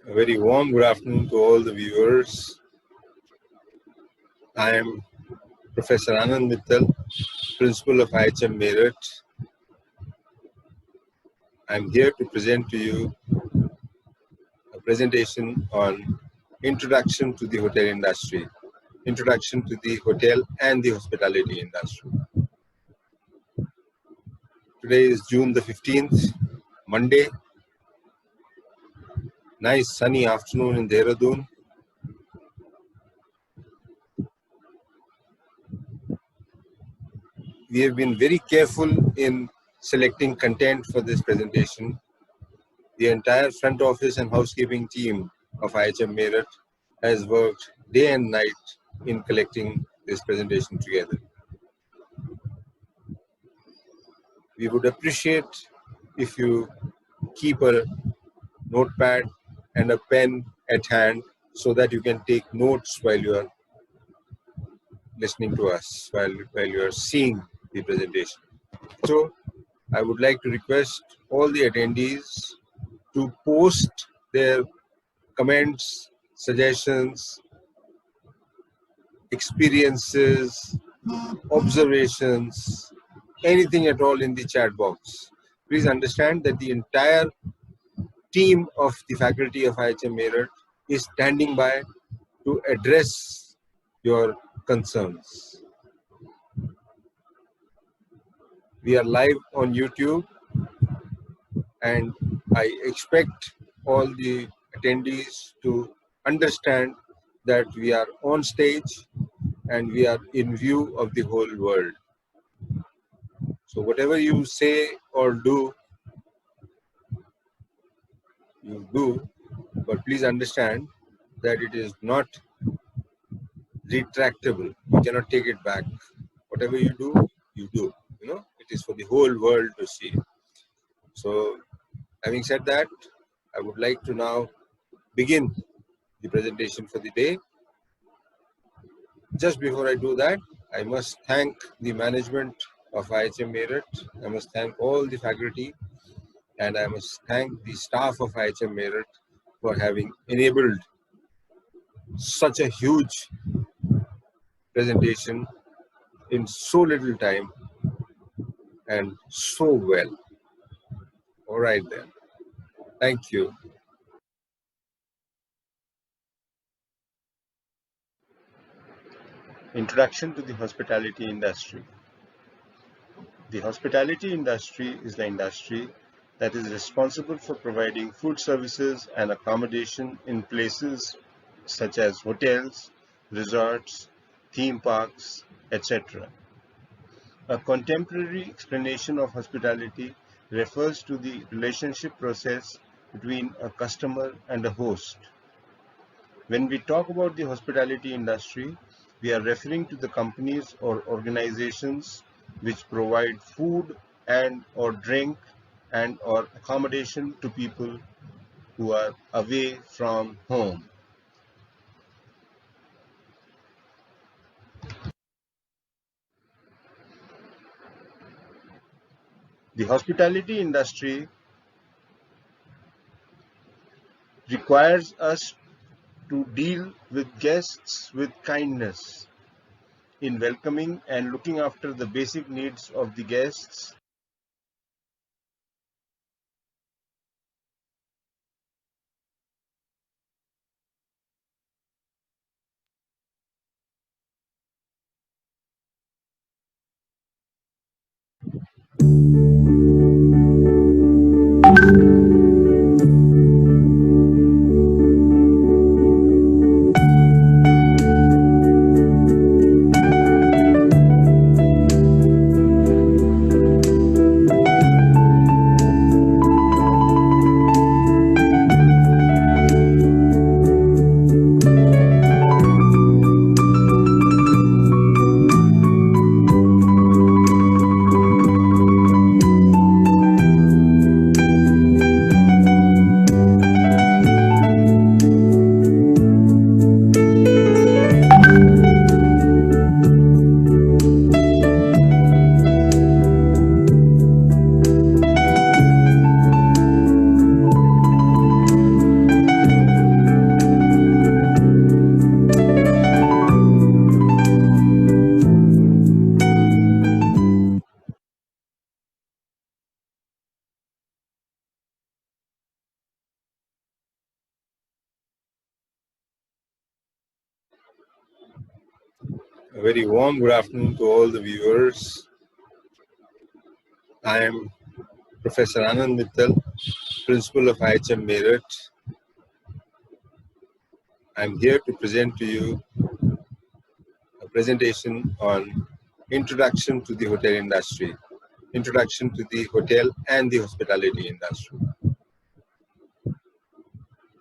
A very warm good afternoon to all the viewers. I am Professor Anand Mittal, Principal of IHM Meerut. I am here to present to you a presentation on Introduction to the Hotel Industry, Introduction to the Hotel and the Hospitality Industry. Today is June the 15th, Monday. Nice sunny afternoon in Dehradun. We have been very careful in selecting content for this presentation. The entire front office and housekeeping team of IHM Meerut has worked day and night in collecting this presentation together. We would appreciate if you keep a notepad and a pen at hand so that you can take notes while you are listening to us, while you are seeing the presentation. So I would like to request all the attendees to post their comments, suggestions, experiences, observations, anything at all in the chat box. Please understand that the entire team of the faculty of IHM Meerut is standing by to address your concerns. We are live on YouTube, and I expect all the attendees to understand that we are on stage and we are in view of the whole world. So whatever you say or do, you do, but please understand that it is not retractable. You cannot take it back. Whatever you do, you do. You know, it is for the whole world to see. So having said that, I would like to now begin the presentation for the day. Just before I do that, I must thank the management of IHM Meerut. I must thank all the faculty, and I must thank the staff of IHM Meerut for having enabled such a huge presentation in so little time and so well. All right then. Thank you. Introduction to the hospitality industry. The hospitality industry is the industry that is responsible for providing food services and accommodation in places such as hotels, resorts, theme parks, etc. A contemporary explanation of hospitality refers to the relationship process between a customer and a host. When we talk about the hospitality industry, we are referring to the companies or organizations which provide food and or drink and or accommodation to people who are away from home. The hospitality industry requires us to deal with guests with kindness, in welcoming and looking after the basic needs of the guests. A very warm good afternoon to all the viewers. I am Professor Anand Mittal, Principal of IHM Meerut. I am here to present to you a presentation on Introduction to the Hotel Industry, Introduction to the Hotel and the Hospitality Industry.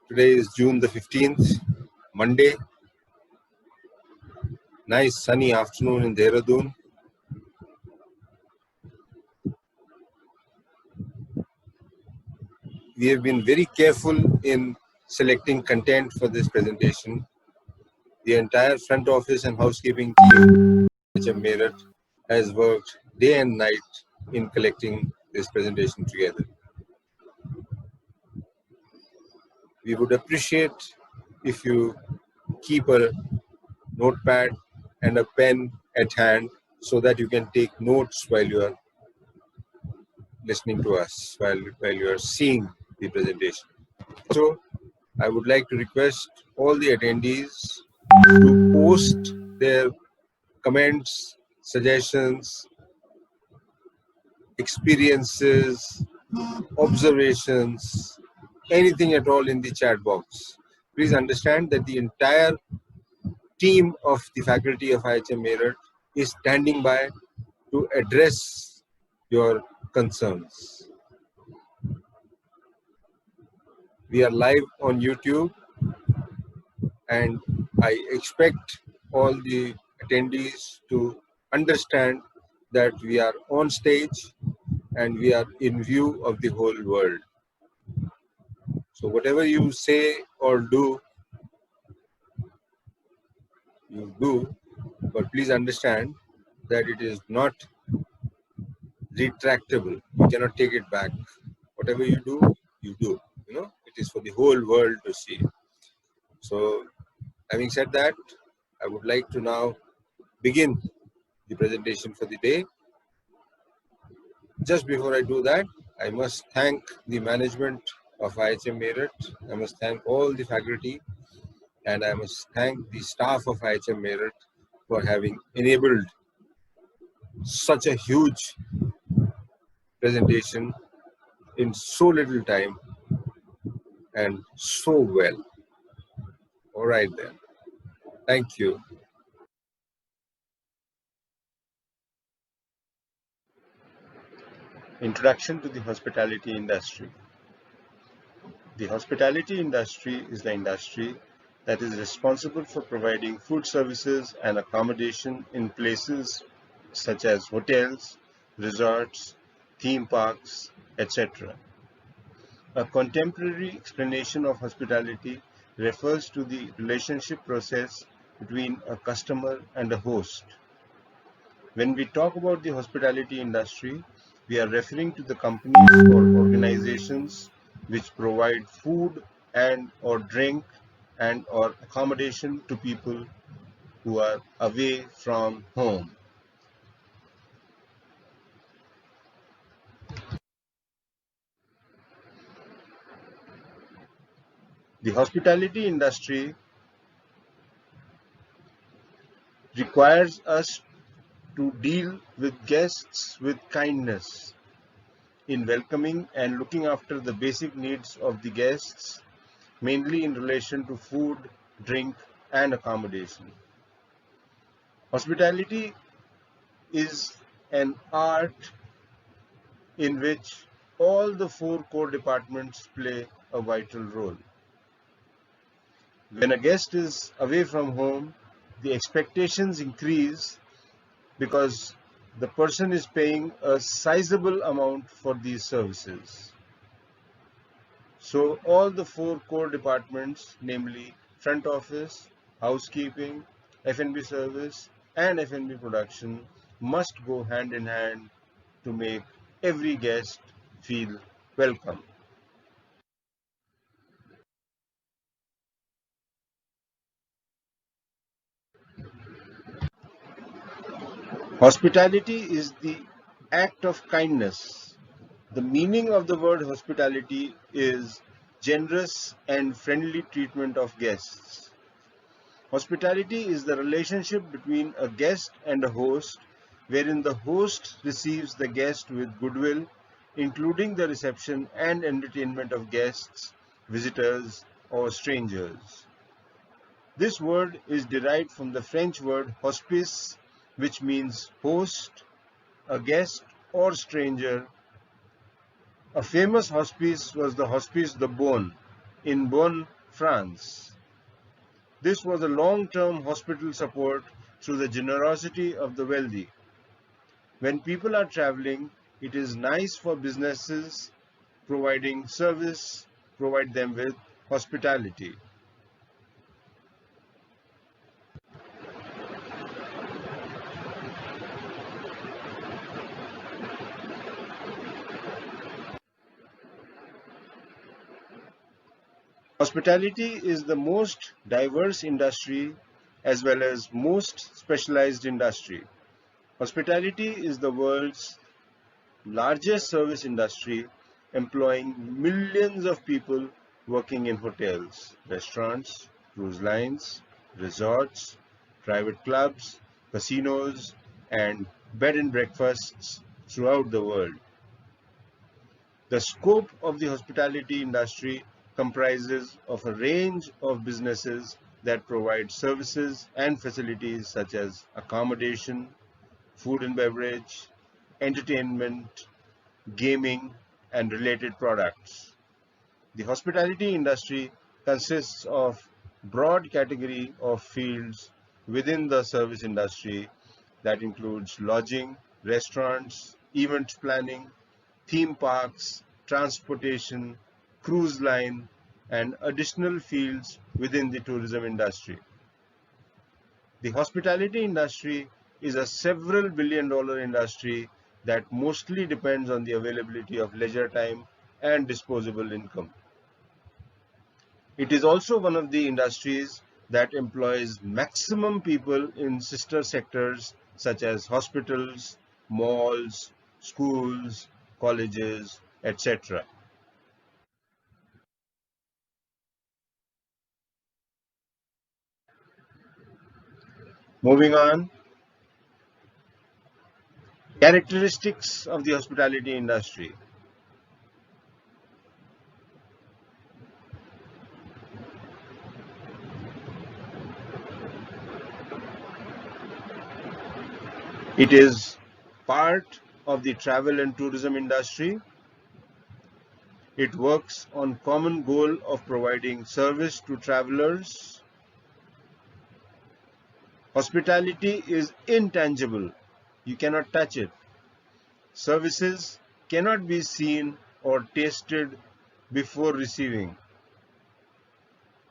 Today is June the 15th, Monday. Nice sunny afternoon in Dehradun. We have been very careful in selecting content for this presentation. The entire front office and housekeeping team at IHM Meerut has worked day and night in collecting this presentation together. We would appreciate if you keep a notepad and a pen at hand so that you can take notes while you are listening to us, while you are seeing the presentation. So I would like to request all the attendees to post their comments, suggestions, experiences, observations, anything at all in the chat box. Please understand that the entire team of the faculty of IHM Meerut is standing by to address your concerns. We are live on YouTube, and I expect all the attendees to understand that we are on stage and we are in view of the whole world. So whatever you say or do, you do, but please understand that it is not retractable. You cannot take it back. Whatever you do, you do. You know, it is for the whole world to see. So having said that, I would like to now begin the presentation for the day. Just before I do that, I must thank the management of IHM Meerut. I must thank all the faculty, and I must thank the staff of IHM Meerut for having enabled such a huge presentation in so little time and so well. All right then. Thank you. Introduction to the hospitality industry. The hospitality industry is the industry that is responsible for providing food services and accommodation in places such as hotels, resorts, theme parks, etc. A contemporary explanation of hospitality refers to the relationship process between a customer and a host. When we talk about the hospitality industry, we are referring to the companies or organizations which provide food and or drink and or accommodation to people who are away from home. The hospitality industry requires us to deal with guests with kindness in welcoming and looking after the basic needs of the guests, mainly in relation to food, drink, and accommodation. Hospitality is an art in which all the four core departments play a vital role. When a guest is away from home, the expectations increase because the person is paying a sizable amount for these services. So all the four core departments, namely front office, housekeeping, F&B service, and F&B production, must go hand in hand to make every guest feel welcome. Hospitality is the act of kindness. The meaning of the word hospitality is generous and friendly treatment of guests. Hospitality is the relationship between a guest and a host, wherein the host receives the guest with goodwill, including the reception and entertainment of guests, visitors, or strangers. This word is derived from the French word hospice, which means host, a guest, or stranger. A famous hospice was the Hospice de Beaune in Beaune, France. This was a long-term hospital support through the generosity of the wealthy. When people are traveling, it is nice for businesses providing service, provide them with hospitality. Hospitality is the most diverse industry as well as most specialized industry. Hospitality is the world's largest service industry, employing millions of people working in hotels, restaurants, cruise lines, resorts, private clubs, casinos, and bed and breakfasts throughout the world. The scope of the hospitality industry comprises of a range of businesses that provide services and facilities such as accommodation, food and beverage, entertainment, gaming, and related products. The hospitality industry consists of broad category of fields within the service industry that includes lodging, restaurants, event planning, theme parks, transportation, cruise line, and additional fields within the tourism industry. The hospitality industry is a several billion-dollar industry that mostly depends on the availability of leisure time and disposable income. It is also one of the industries that employs maximum people in sister sectors such as hospitals, malls, schools, colleges, etc. Moving on, characteristics of the hospitality industry. It is part of the travel and tourism industry. It works on common goal of providing service to travelers. Hospitality is intangible. You cannot touch it. Services cannot be seen or tasted before receiving.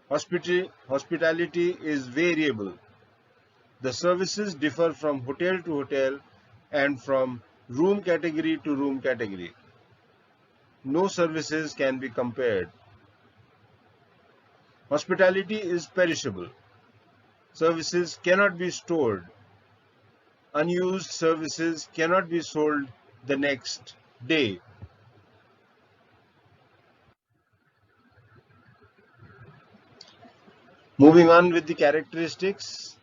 Hospitality is variable. The services differ from hotel to hotel and from room category to room category. No services can be compared. Hospitality is perishable. Services cannot be stored. Unused services cannot be sold the next day. Moving on with the characteristics.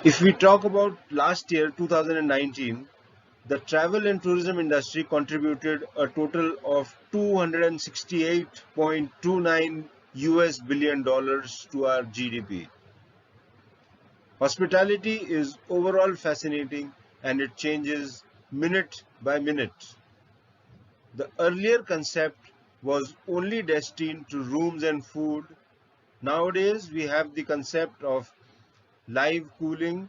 If we talk about last year, 2019, the travel and tourism industry contributed a total of 268.29 US billion dollars to our GDP. Hospitality is overall fascinating and it changes minute by minute. The earlier concept was only destined to rooms and food. Nowadays, we have the concept of live cooling,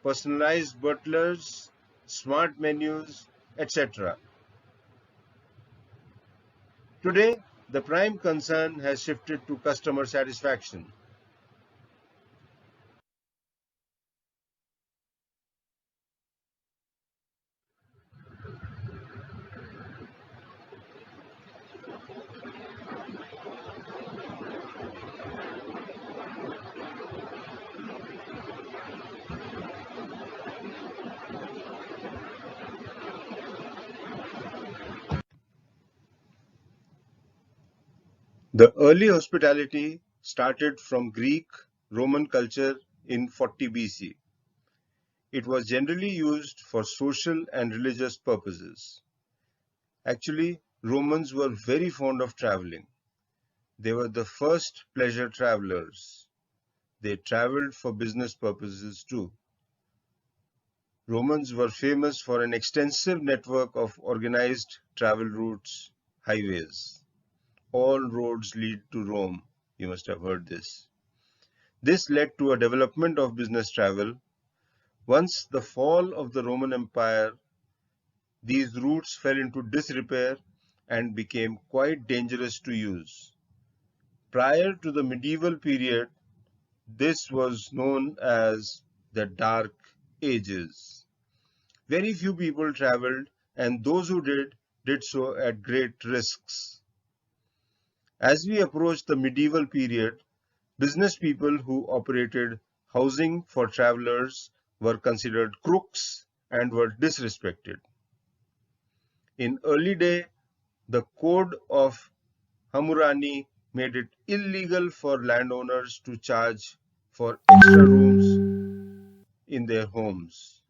personalized butlers, smart menus, etc. Today, the prime concern has shifted to customer satisfaction. The early hospitality started from Greek Roman culture in 40 BC. It was generally used for social and religious purposes. Actually, Romans were very fond of traveling. They were the first pleasure travelers. They traveled for business purposes too. Romans were famous for an extensive network of organized travel routes, highways. All roads lead to Rome. You must have heard this. This led to a development of business travel. Once the fall of the Roman Empire, these routes fell into disrepair and became quite dangerous to use. Prior to the medieval period, this was known as the Dark Ages. Very few people traveled, and those who did so at great risks. As we approach the medieval period, business people who operated housing for travelers were considered crooks and were disrespected. In early day, the Code of Hammurabi made it illegal for landowners to charge for extra rooms in their homes.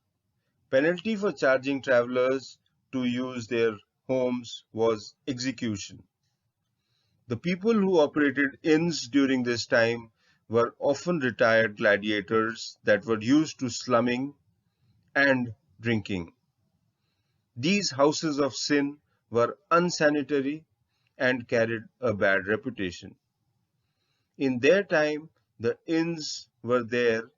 Penalty for charging travelers to use their homes was execution. The people who operated inns during this time were often retired gladiators that were used to slumming and drinking. These houses of sin were unsanitary and carried a bad reputation. In their time, the inns were there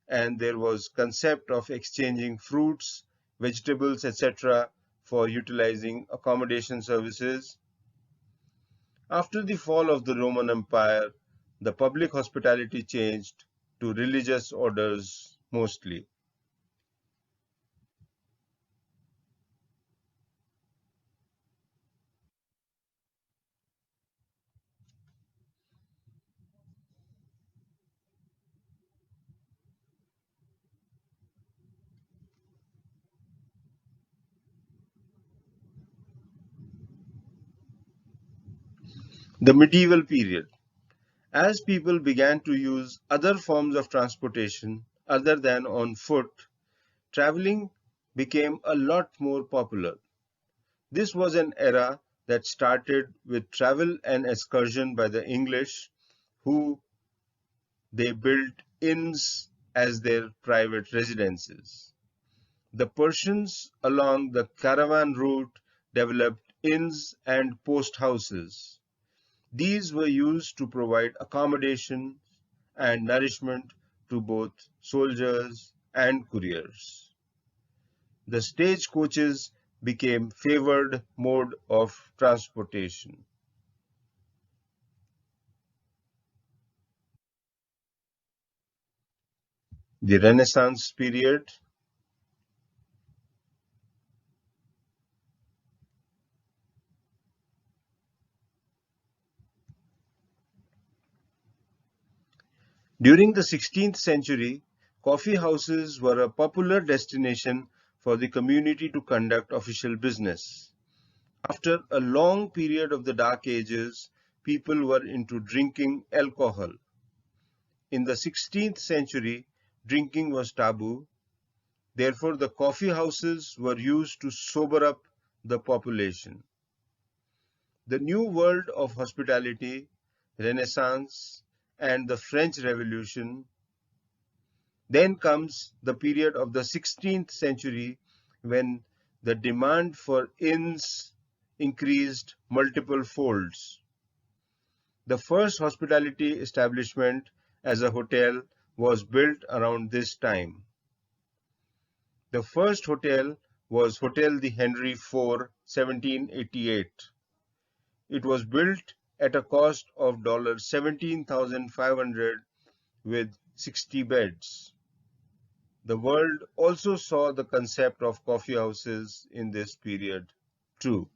and there was concept of exchanging fruits, vegetables, etc. for utilizing accommodation services. After the fall of the Roman Empire, the public hospitality changed to religious orders mostly. The medieval period. As people began to use other forms of transportation other than on foot, traveling became a lot more popular. This was an era that started with travel and excursion by the English, who they built inns as their private residences. The Persians along the caravan route developed inns and post houses. These were used to provide accommodation and nourishment to both soldiers and couriers. The stagecoaches became favored mode of transportation. The Renaissance period. During the 16th century, coffee houses were a popular destination for the community to conduct official business. After a long period of the Dark Ages, people were into drinking alcohol. In the 16th century, drinking was taboo. Therefore, the coffee houses were used to sober up the population. The new world of hospitality, Renaissance, and the French Revolution. Then comes the period of the 16th century when the demand for inns increased multiple folds. The first hospitality establishment as a hotel was built around this time. The first hotel was Hotel the Henry IV, 1788. It was built at a cost of $17,500 with 60 beds. The world also saw the concept of coffee houses in this period too.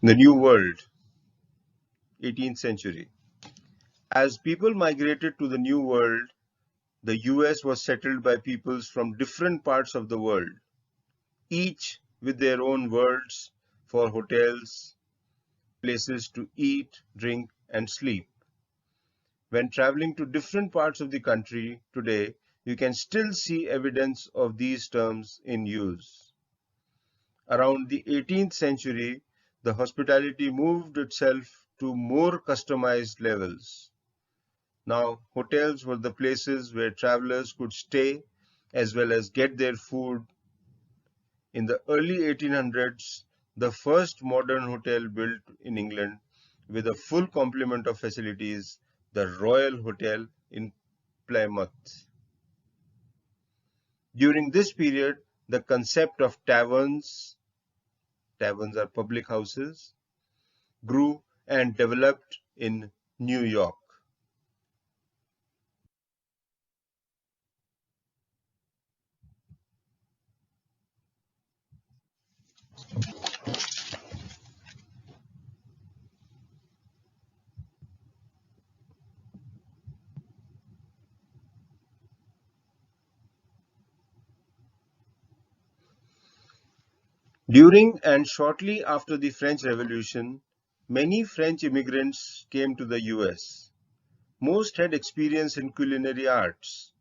The New World, 18th century. As people migrated to the New World, the US was settled by peoples from different parts of the world, each with their own words for hotels, places to eat, drink, and sleep. When traveling to different parts of the country today, you can still see evidence of these terms in use. Around the 18th century, the hospitality moved itself to more customized levels. Now, hotels were the places where travelers could stay as well as get their food. In the early 1800s, the first modern hotel built in England with a full complement of facilities, the Royal Hotel in Plymouth. During this period, the concept of taverns are public houses, grew and developed in New York. During and shortly after the French Revolution, many French immigrants came to the US. Most had experience in culinary arts.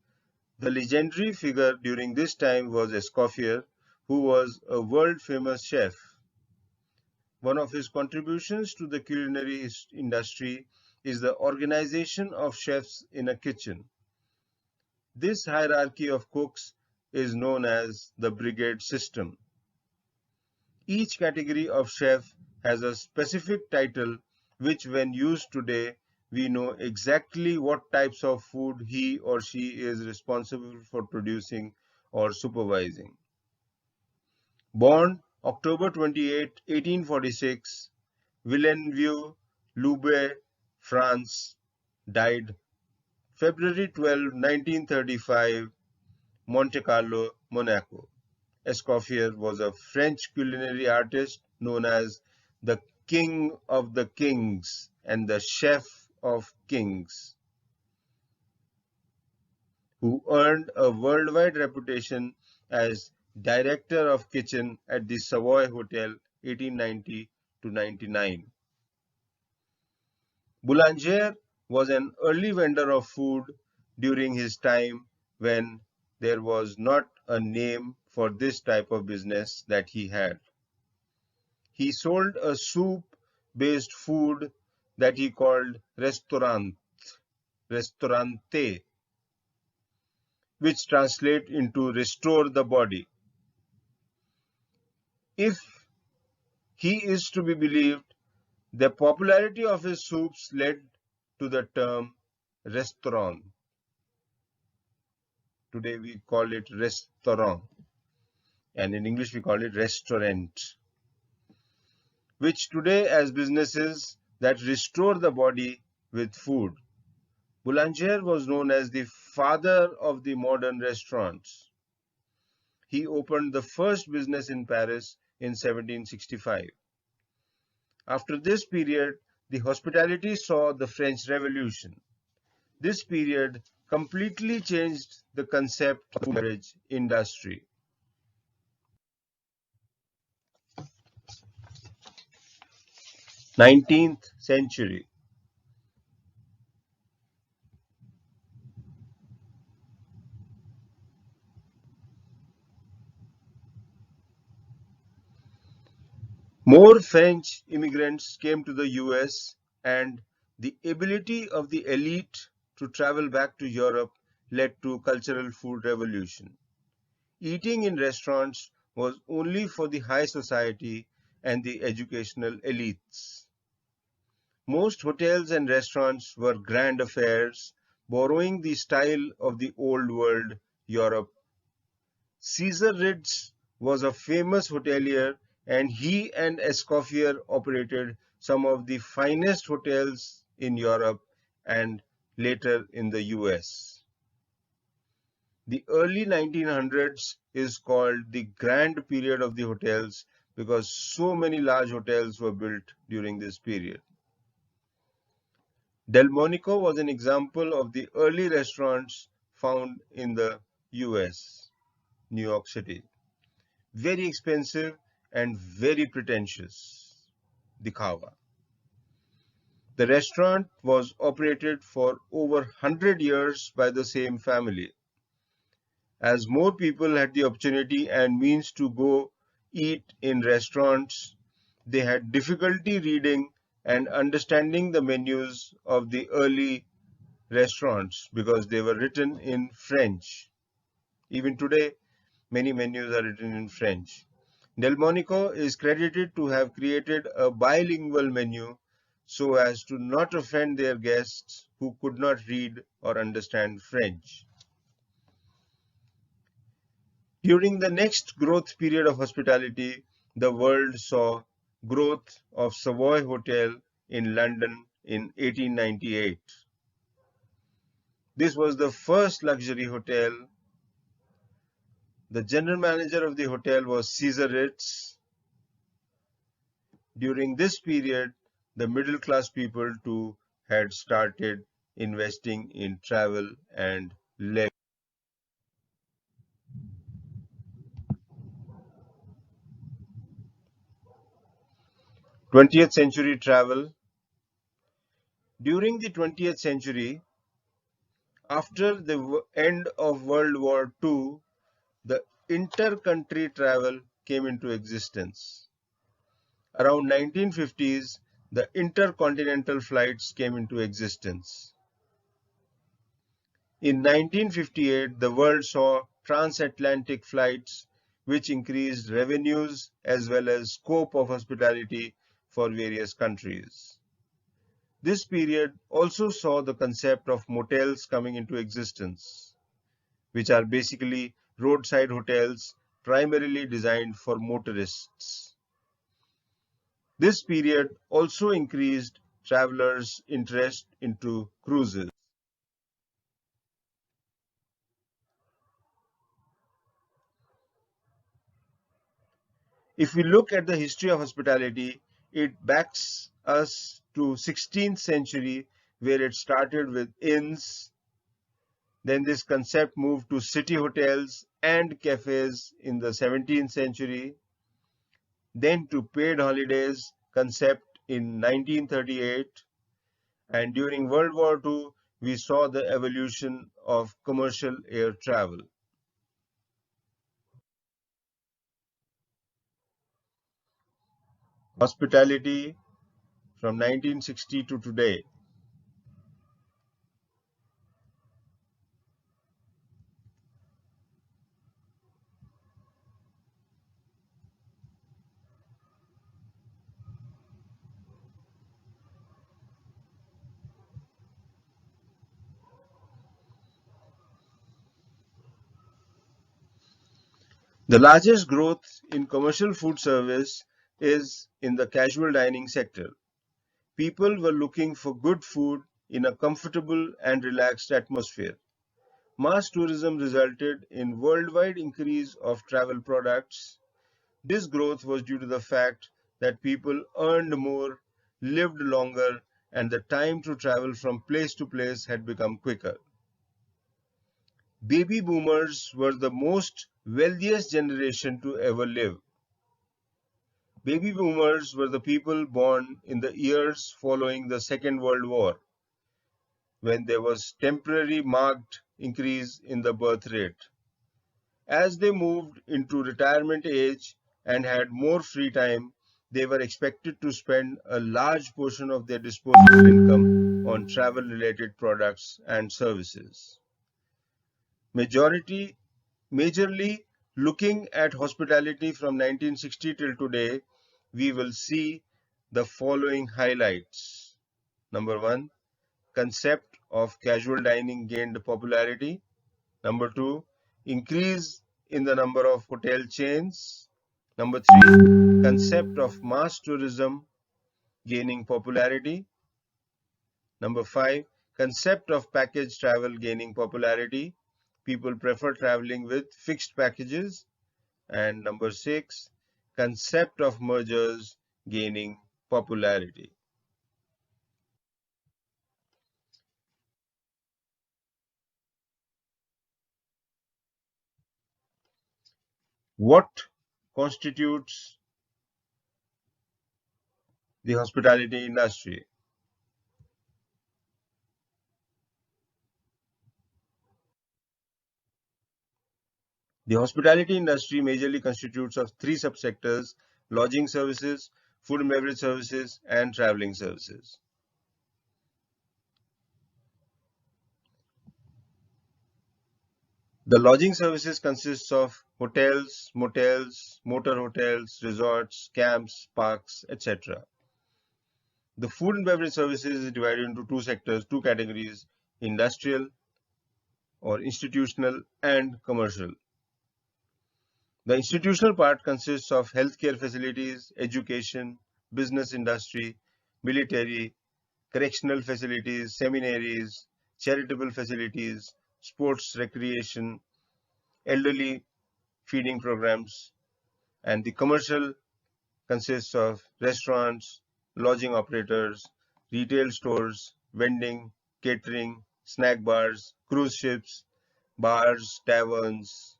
The legendary figure during this time was Escoffier, who was a world-famous chef. One of his contributions to the culinary industry is the organization of chefs in a kitchen. This hierarchy of cooks is known as the brigade system. Each category of chef has a specific title which, when used today, we know exactly what types of food he or she is responsible for producing or supervising. Born October 28, 1846, Villeneuve-Loubet, France, died February 12, 1935, Monte Carlo, Monaco. Escoffier was a French culinary artist known as the King of the Kings and the Chef of Kings, who earned a worldwide reputation as director of kitchen at the Savoy Hotel 1890 to 99. Boulanger was an early vendor of food during his time when there was not a name for this type of business that he had. He sold a soup-based food that he called restaurante, which translates into restore the body. If he is to be believed, the popularity of his soups led to the term restaurant. Today we call it restaurant, and in English we call it restaurant, which today as businesses that restore the body with food. Boulanger was known as the father of the modern restaurants. He opened the first business in Paris in 1765. After this period, the hospitality saw the French Revolution. This period completely changed the concept of beverage industry. 19th century. More French immigrants came to the US, and the ability of the elite to travel back to Europe led to cultural food revolution. Eating in restaurants was only for the high society and the educational elites. Most hotels and restaurants were grand affairs, borrowing the style of the old world Europe. Caesar Ritz was a famous hotelier, and he and Escoffier operated some of the finest hotels in Europe and later in the US. The early 1900s is called the grand period of the hotels because so many large hotels were built during this period. Delmonico was an example of the early restaurants found in the US, New York City. Very expensive and very pretentious. Dikhawa. The restaurant was operated for over 100 years by the same family. As more people had the opportunity and means to go eat in restaurants, they had difficulty reading and understanding the menus of the early restaurants because they were written in French. Even today, many menus are written in French. Delmonico is credited to have created a bilingual menu so as to not offend their guests who could not read or understand French. During the next growth period of hospitality, the world saw growth of Savoy Hotel in London in 1898. This was the first luxury hotel. The general manager of the hotel was Caesar Ritz. During this period, the middle class people too had started investing in travel and leisure. 20th century travel. During the 20th century, after the end of World War II, the inter-country travel came into existence. Around 1950s, the intercontinental flights came into existence. In 1958, the world saw transatlantic flights, which increased revenues as well as scope of hospitality for various countries. This period also saw the concept of motels coming into existence, which are basically roadside hotels primarily designed for motorists. This period also increased travelers' interest into cruises. If we look at the history of hospitality, it backs us to 16th century where it started with inns. Then this concept moved to city hotels and cafes in the 17th century. Then to paid holidays concept in 1938. And during World War II, we saw the evolution of commercial air travel. Hospitality from 1960 to today. The largest growth in commercial food service is in the casual dining sector. People were looking for good food in a comfortable and relaxed atmosphere. Mass tourism resulted in worldwide increase of travel products. This growth was due to the fact that people earned more, lived longer, and the time to travel from place to place had become quicker. Baby boomers were the most wealthiest generation to ever live. Baby boomers were the people born in the years following the Second World War, when there was temporary marked increase in the birth rate. As they moved into retirement age and had more free time, they were expected to spend a large portion of their disposable income on travel-related products and services. Majorly looking at hospitality from 1960 till today, we will see the following highlights. Number one, concept of casual dining gained popularity. Number two, increase in the number of hotel chains. Number three, concept of mass tourism gaining popularity. Number five, concept of package travel gaining popularity. People prefer traveling with fixed packages. And number six, concept of mergers gaining popularity. What constitutes the hospitality industry? The hospitality industry majorly constitutes of three subsectors: lodging services, food and beverage services, and traveling services. The lodging services consists of hotels, motels, motor hotels, resorts, camps, parks, etc. The food and beverage services is divided into two sectors, two categories: industrial or institutional and commercial. The institutional part consists of healthcare facilities, education, business industry, military, correctional facilities, seminaries, charitable facilities, sports recreation, elderly feeding programs, and the commercial consists of restaurants, lodging operators, retail stores, vending, catering, snack bars, cruise ships, bars, taverns,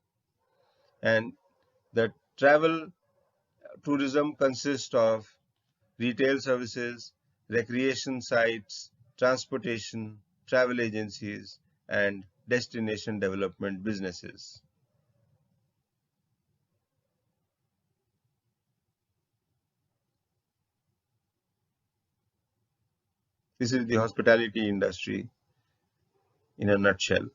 and the travel tourism consists of retail services, recreation sites, transportation, travel agencies, and destination development businesses. This is the hospitality industry in a nutshell.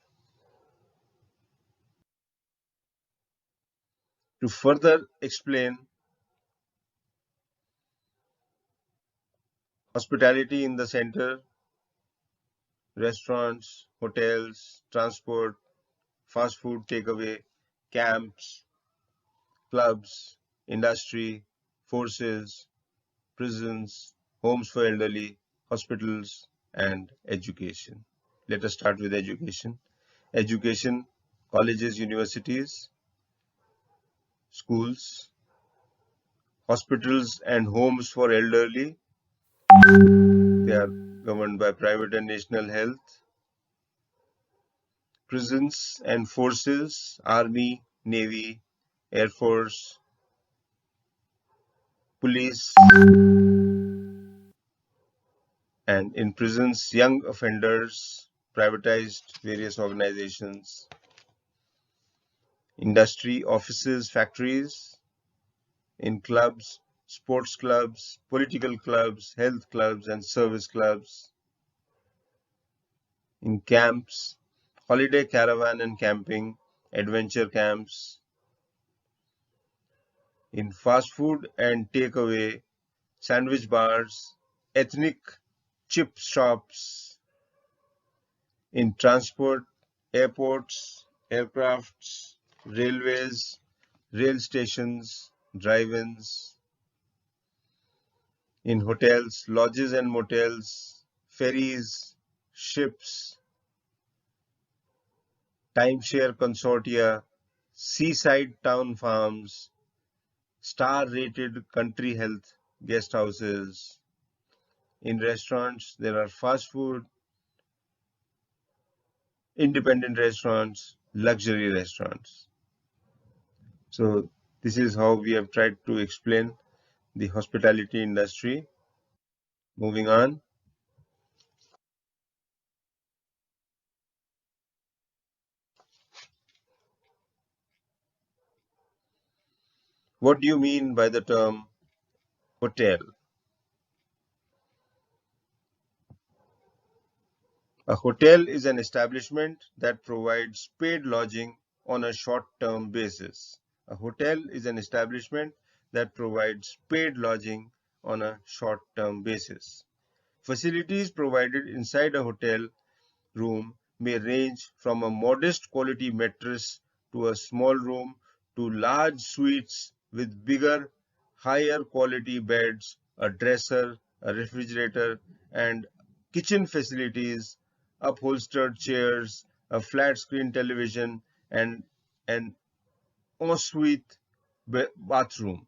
To further explain hospitality in the center, restaurants, hotels, transport, fast food takeaway, camps, clubs, industry, forces, prisons, homes for elderly, hospitals, and education. Let us start with education. Education, colleges, universities, schools, hospitals, and homes for elderly. They are governed by private and national health. Prisons and forces, Army, Navy, Air Force, police, and in prisons, young offenders, privatized various organizations, industry, offices, factories, in clubs, sports clubs, political clubs, health clubs, and service clubs, in camps, holiday caravan and camping, adventure camps, in fast food and takeaway, sandwich bars, ethnic chip shops, in transport, airports, aircrafts, railways, rail stations, drive-ins, in hotels, lodges and motels, ferries, ships, timeshare consortia, seaside town farms, star-rated country health guest houses. In restaurants, there are fast food, independent restaurants, luxury restaurants. So this is how we have tried to explain the hospitality industry. Moving on. What do you mean by the term hotel? A hotel is an establishment that provides paid lodging on a short-term basis. A hotel is an establishment that provides paid lodging on a short-term basis. Facilities provided inside a hotel room may range from a modest quality mattress to a small room to large suites with bigger, higher quality beds, a dresser, a refrigerator, and kitchen facilities, upholstered chairs, a flat screen television, and an ensuite bathroom,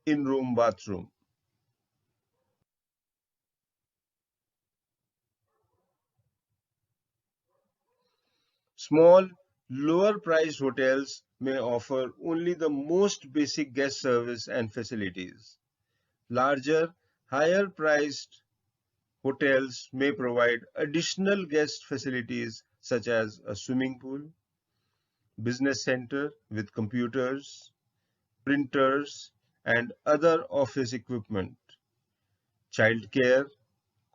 in-room bathroom. Small, lower-priced hotels may offer only the most basic guest service and facilities. Larger, higher-priced hotels may provide additional guest facilities such as a swimming pool, business center with computers, printers, and other office equipment, childcare,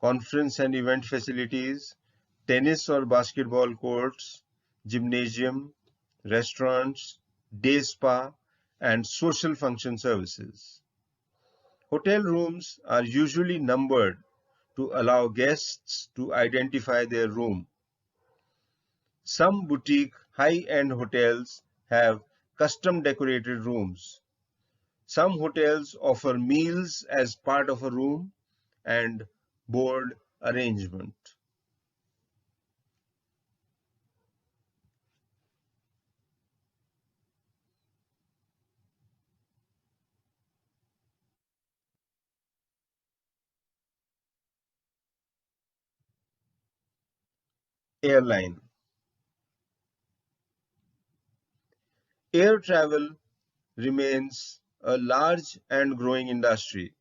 conference and event facilities, tennis or basketball courts, gymnasium, restaurants, day spa, and social function services. Hotel rooms are usually numbered to allow guests to identify their room. Some boutique high-end hotels have custom decorated rooms. Some hotels offer meals as part of a room and board arrangement. Airline. Air travel remains a large and growing industry.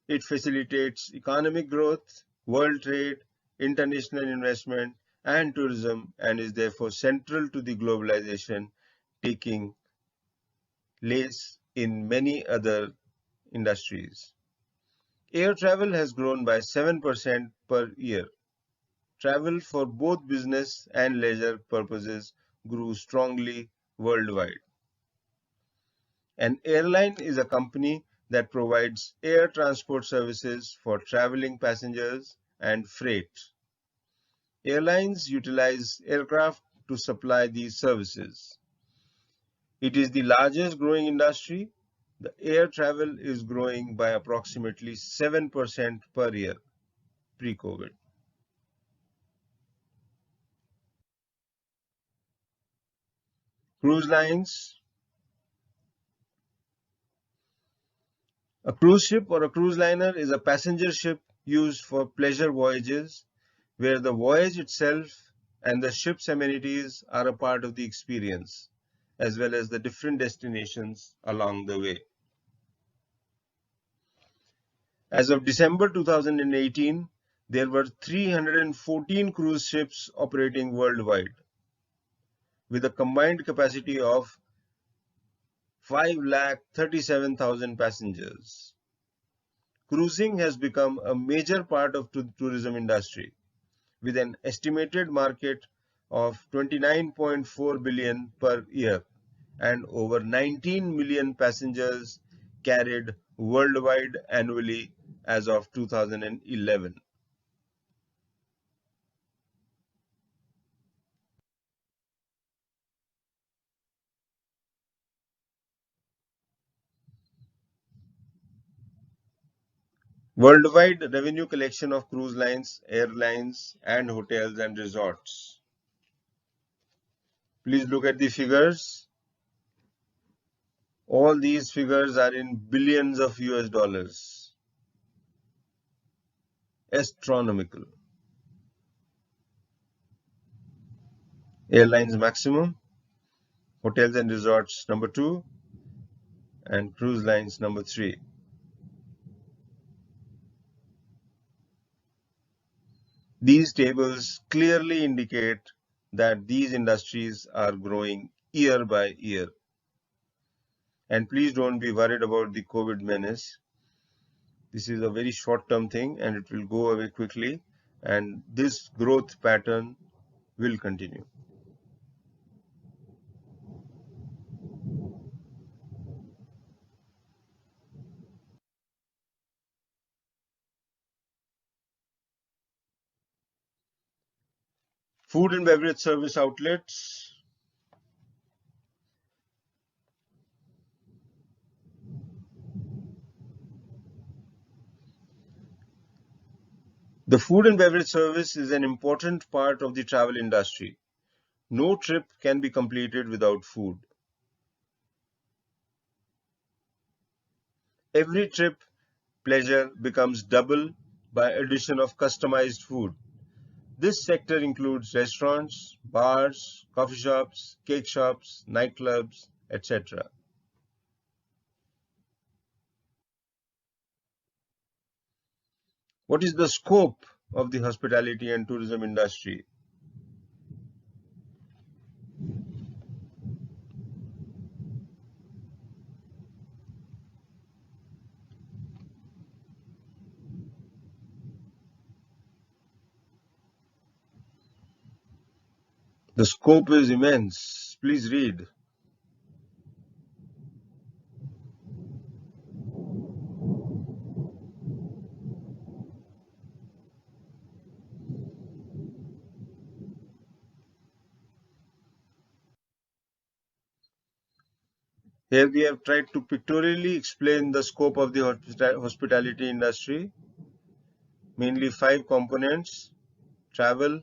It facilitates economic growth, world trade, international investment, and tourism, and is therefore central to the globalization taking place in many other industries. Air travel has grown by 7% per year. Travel for both business and leisure purposes grew strongly worldwide. An airline is a company that provides air transport services for traveling passengers and freight. Airlines utilize aircraft to supply these services. It is the largest growing industry. The air travel is growing by approximately 7% per year pre-COVID. Cruise lines. A cruise ship or a cruise liner is a passenger ship used for pleasure voyages where the voyage itself and the ship's amenities are a part of the experience, as well as the different destinations along the way. As of December 2018, there were 314 cruise ships operating worldwide, with a combined capacity of 5,37,000 passengers. Cruising has become a major part of the tourism industry, with an estimated market of 29.4 billion per year and over 19 million passengers carried worldwide annually as of 2011. Worldwide revenue collection of cruise lines, airlines, and hotels and resorts. Please look at the figures. All these figures are in billions of US dollars. Astronomical. Airlines maximum, hotels and resorts number 2, and cruise lines number 3. These tables clearly indicate that these industries are growing year by year. And please don't be worried about the COVID menace. This is a very short-term thing and it will go away quickly, and this growth pattern will continue. Food and beverage service outlets. The food and beverage service is an important part of the travel industry. No trip can be completed without food. Every trip pleasure becomes double by addition of customized food. This sector includes restaurants, bars, coffee shops, cake shops, nightclubs, etc. What is the scope of the hospitality and tourism industry? The scope is immense. Please read. Here we have tried to pictorially explain the scope of the hospitality industry. Mainly 5 components: travel,